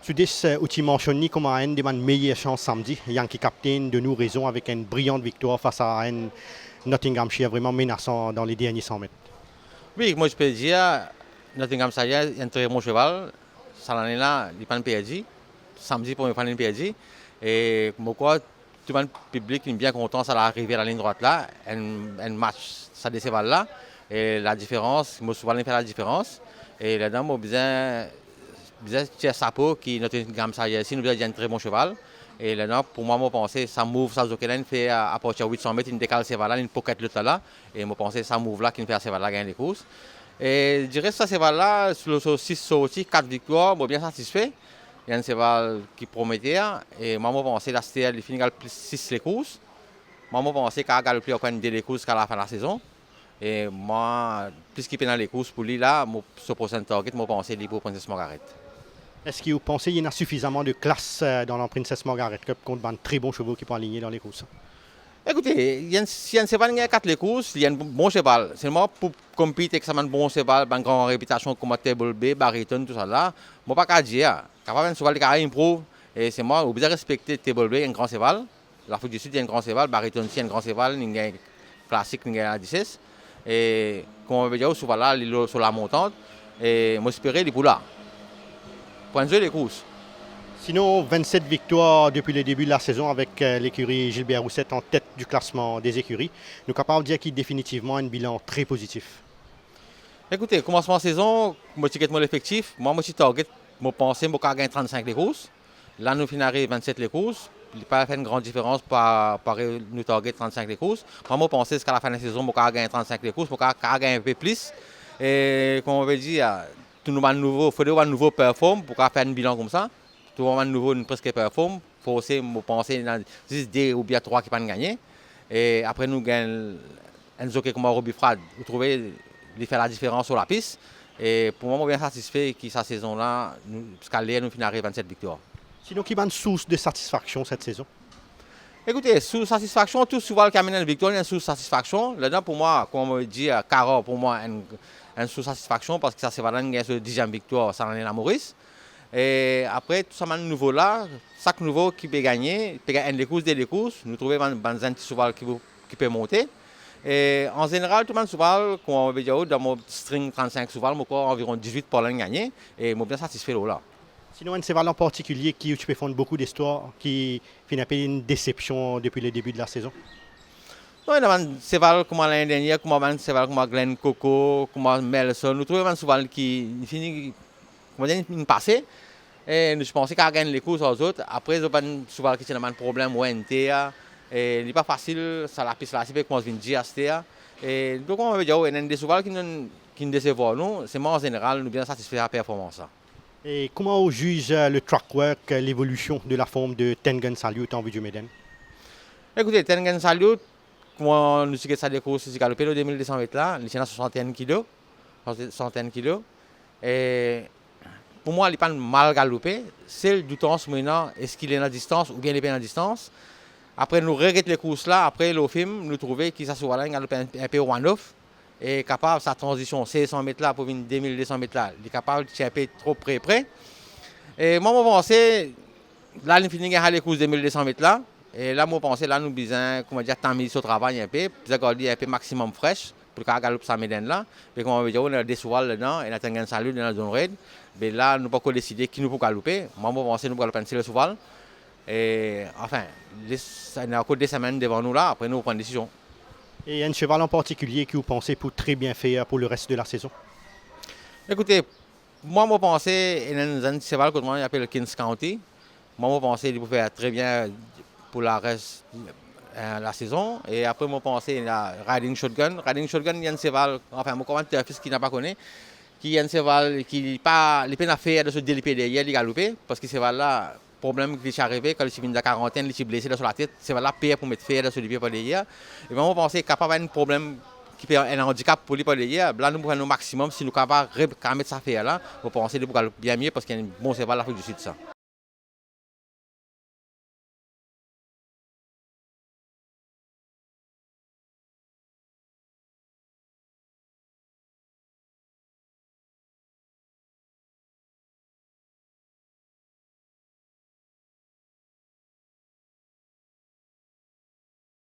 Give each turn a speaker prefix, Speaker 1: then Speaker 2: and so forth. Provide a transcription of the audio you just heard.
Speaker 1: Sudis où tu mentionnes comment a une meilleure chance samedi. Yankee Captain de nous raison avec une brillante victoire face à un Nottinghamshire vraiment menaçant dans les derniers 100 mètres.
Speaker 2: Oui, moi je peux dire, Nottinghamshire est un très bon cheval. Cette année-là, il n'a pas perdu. Samedi, pour me faire une perdu. Et pourquoi tout le monde public est bien content ça arriver à la ligne droite là, un match, ça de cheval là. Et la différence, moi souvent il fait la différence. Et là-dedans, moi besoin de Sapo qui est Nottinghamshire ici, nous avons un très bon cheval. Et là, pour moi, je pense que ça move, ça fait à partir de 800 mètres, il décale ce cheval-là, il pocket le là. Et je pense que ça move là, qui fait ce cheval-là gagner les courses. Et je dirais que ce cheval-là, sur le 6 sorties, 4 victoires, je suis bien satisfait. Il y a un cheval qui promettait. Et moi, je pense que la STL, il finit plus 6 les courses. Moi, je pense qu'il a galopé encore une des courses jusqu'à la fin de la saison. Et moi, plus qu'il peut dans les courses pour lui, là, ce prochain target, je pense qu'il est pour Princess Margaret.
Speaker 1: Est-ce que vous pensez qu'il y a suffisamment de classe dans la Princess Margaret Cup contre de très bons chevaux qui peuvent aligner dans les courses?
Speaker 2: Écoutez, il y a un cheval qui a 4 les courses, il y a un bon cheval. Seulement pour compétir avec un bon cheval, une grande réputation comme Table B, Bariton, tout ça là, je ne peux pas dire. Quand un cheval qui a improve, et c'est moi, vous devez respecter Table B, un grand cheval. L'Afrique du Sud, il y a un grand cheval, Bariton, c'est un grand cheval, il y a un classique, il y a un 16. Et comme on veut dire, ce cheval là, il est sur la montante. Et moi, j'espère qu'il est pour là. Pour un jeu les courses.
Speaker 1: Sinon, 27 victoires depuis le début de la saison avec l'écurie Gilbert Roussette en tête du classement des écuries. Nous sommes capables de dire qu'il y a définitivement un bilan très positif.
Speaker 2: Écoutez, commencement de saison, moi je mon effectif. Moi, je target, je pense que je vais gagner 35 les courses. Là, nous finissons 27 les courses. Il n'a pas fait une grande différence par nous target 35 les courses. Moi, je pense qu'à la fin de la saison, je vais gagner 35 les courses, je vais gagner un peu plus. Et comme on veut dire, tout le monde nouveau, il faut un nouveau perform pour faire un bilan comme ça. Tout le monde nouveau, presque perform. Il faut aussi penser dans 10, 2 ou bien 3 qui peuvent gagner. Et après, nous gagnons un jockey comme Robbie Frad. Vous trouvez, il fait la différence sur la piste. Et pour moi, je suis bien satisfait que cette saison-là, jusqu'à l'air, nous finirons 27 victoires.
Speaker 1: Sinon, qui est une source de satisfaction cette saison?
Speaker 2: Écoutez, sous satisfaction, tout souvent qui amène une victoire, il y a une sous satisfaction. Là-dedans, pour moi, comme on dit, Caro, pour moi, une sous satisfaction parce que ça, c'est vraiment une 10e victoire, ça en est la Maurice. Et après, tout ça, nouveau là, chaque nouveau qui peut gagner, il peut gagner des courses, nous trouvons un petit cheval qui peut monter. Et en général, tout le monde souvent, comme on veut dire, dans mon string 35 souvent, je crois environ 18 pour l'un gagner. Et je suis bien satisfait là.
Speaker 1: Sinon, un cheval en particulier qui tu peux faire beaucoup d'histoires, qui finit une déception depuis le début de la saison?
Speaker 2: Oui, il y a un cheval comme l'année dernière, comme un cheval comme Glen Coco, comme Melson. Nous trouvons un cheval qui finit, comment dire, une passée. Et je pensais qu'à gagner les courses aux autres. Après, il y a un cheval qui a un problème au NT. Et il n'est pas facile, ça la piste là, c'est comme je viens de dire. Et donc, on veut dire, il y a des chevaux qui nous décevent. Nous, c'est moi en général, nous sommes bien satisfaits de la performance.
Speaker 1: Et comment on juge le track work, l'évolution de la forme de Tengen Salute en vue du Méden?
Speaker 2: Écoutez, Tengen Salute, comment nous avons ça des courses, c'est galopé le 2200 mètres là, il est à 61 kg. 61 kg. Et pour moi, il n'est pas mal galopé. C'est du temps maintenant, est-ce qu'il est en distance ou bien il est en distance. Après, nous regrettons les courses là, après le film, nous trouvons qu'il s'est galopé un peu one-off. Et capable, sa transition, 600 mètres là pour une 2200 mètres là, il est capable de un peu trop près. Et moi, je pense là, il finit les courses de 2200 mètres là. Et là, je pense là, nous besoin, comment dire, tant mis au travail un peu, pour garder un peu maximum fraîche, pour qu'il galoper sa médaine là. Et comme on veut dire, on a des souvals dedans, et on a un salut dans la zone raid. Mais là, nous ne pouvons pas décider qui nous peut galoper. Moi, je pense que nous pouvons galoper le souval. Et enfin, il y a encore 2 semaines devant nous là, après nous prenons une décision.
Speaker 1: Et un cheval en particulier que vous pensez pour très bien faire pour le reste de la saison?
Speaker 2: Écoutez, moi, je pense qu'il y a un cheval que moi j'appelle Kings County. Moi, je pense qu'il peut faire très bien pour la reste de la saison. Et après, je pense qu'il y a Riding Shotgun. Riding Shotgun, il y a un cheval, enfin, mon commentaire qui n'a pas connu, qui est un cheval qui n'est pas fait de se déliper derrière, il galoper, parce que ce cheval-là, problème qui est arrivé quand il est venu de la quarantaine, il est blessé sur la tête, c'est là pire pour mettre fer sur le pied par derrière. Et vraiment, on pense qu'il est capable d'avoir un problème qui peut un handicap pour lui par derrière. Là, nous prenons au maximum, si nous sommes capables de mettre ça fer là, on pense qu'il est bien mieux parce qu'il y a un bon cheval à l'Afrique du Sud. Ça.